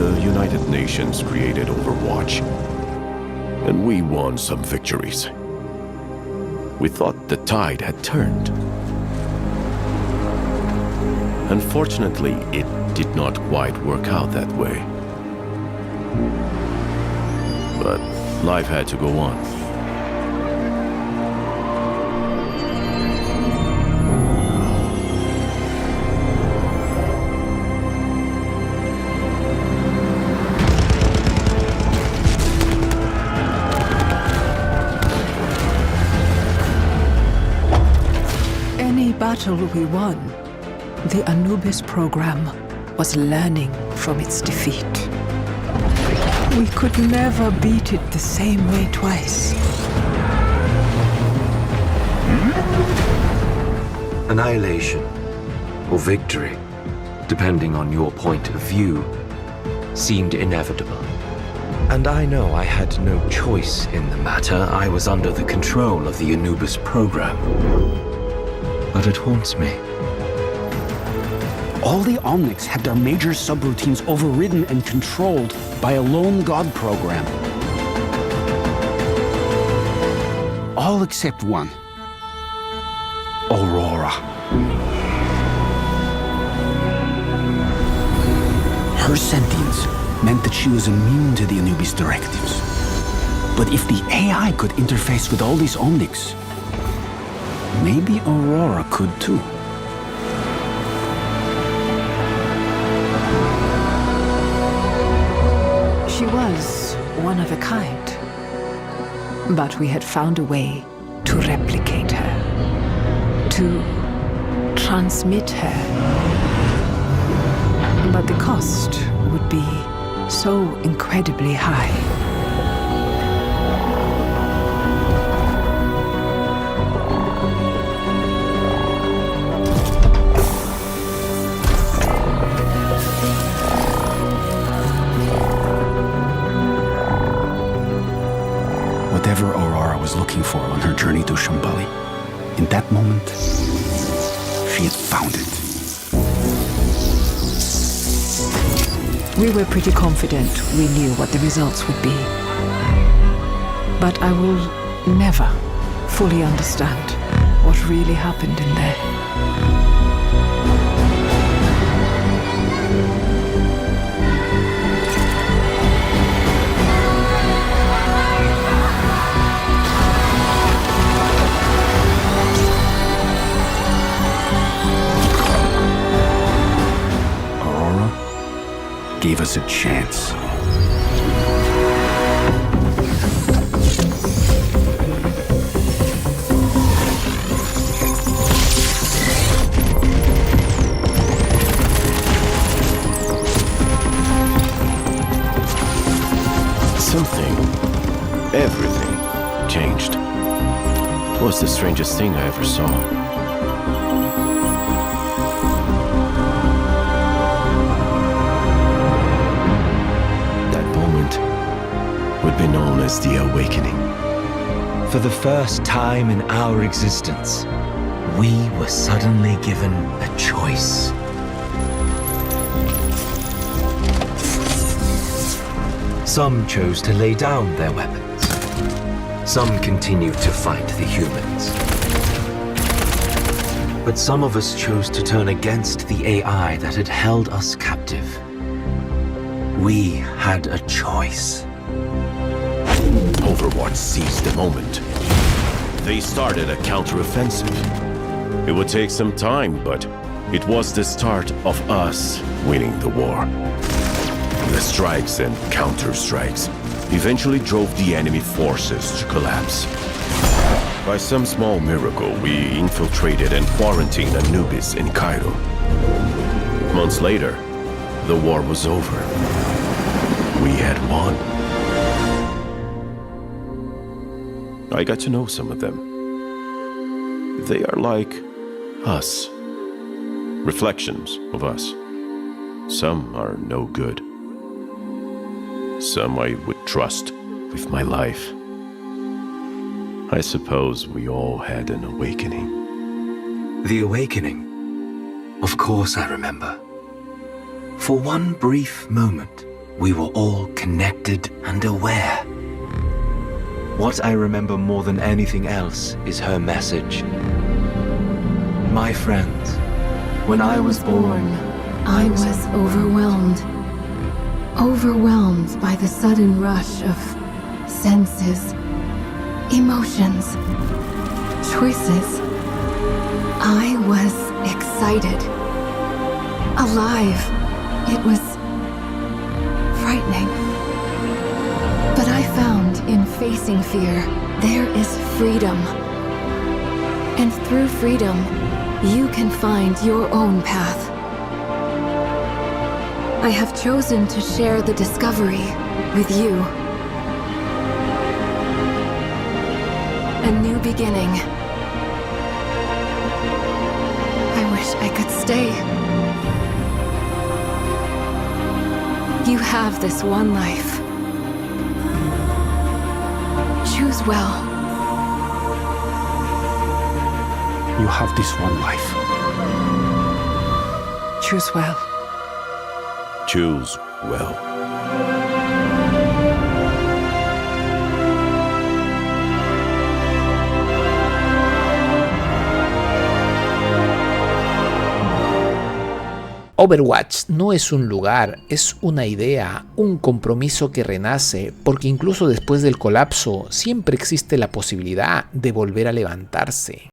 the United Nations created Overwatch, and we won some victories. We thought the tide had turned. Unfortunately, it did not quite work out that way. But life had to go on. Any battle we won, the Anubis program was learning from its defeat. We could never beat it the same way twice. Annihilation, or victory, depending on your point of view, seemed inevitable. And I know I had no choice in the matter. I was under the control of the Anubis program. But it haunts me. All the Omnics had their major subroutines overridden and controlled by a lone god program. All except one. Aurora. Her sentience meant that she was immune to the Anubis directives. But if the AI could interface with all these Omnics, maybe Aurora could too. She was one of a kind. But we had found a way to replicate her, to transmit her. But the cost would be so incredibly high. Whatever Aurora was looking for on her journey to Shambhala, in that moment, she had found it. We were pretty confident we knew what the results would be. But I will never fully understand what really happened in there. Gave us a chance. Something, everything, changed. It was the strangest thing I ever saw. Would be known as the Awakening. For the first time in our existence, we were suddenly given a choice. Some chose to lay down their weapons. Some continued to fight the humans. But some of us chose to turn against the AI that had held us captive. We had a choice. Overwatch seized the moment. They started a counteroffensive. It would take some time, but it was the start of us winning the war. The strikes and counter-strikes eventually drove the enemy forces to collapse. By some small miracle, we infiltrated and quarantined Anubis in Cairo. Months later, the war was over. We had won. I got to know some of them. They are like us. Reflections of us. Some are no good. Some I would trust with my life. I suppose we all had an awakening. The awakening? Of course I remember. For one brief moment, we were all connected and aware. What I remember more than anything else is her message. My friends, when I was born, I was overwhelmed. Overwhelmed by the sudden rush of senses, emotions, choices. I was excited. Alive. It was frightening. But I found in facing fear, there is freedom. And through freedom, you can find your own path. I have chosen to share the discovery with you. A new beginning. I wish I could stay. You have this one life. Choose well. You have this one life. Choose well. Choose well. Overwatch no es un lugar, es una idea, un compromiso que renace, porque incluso después del colapso siempre existe la posibilidad de volver a levantarse.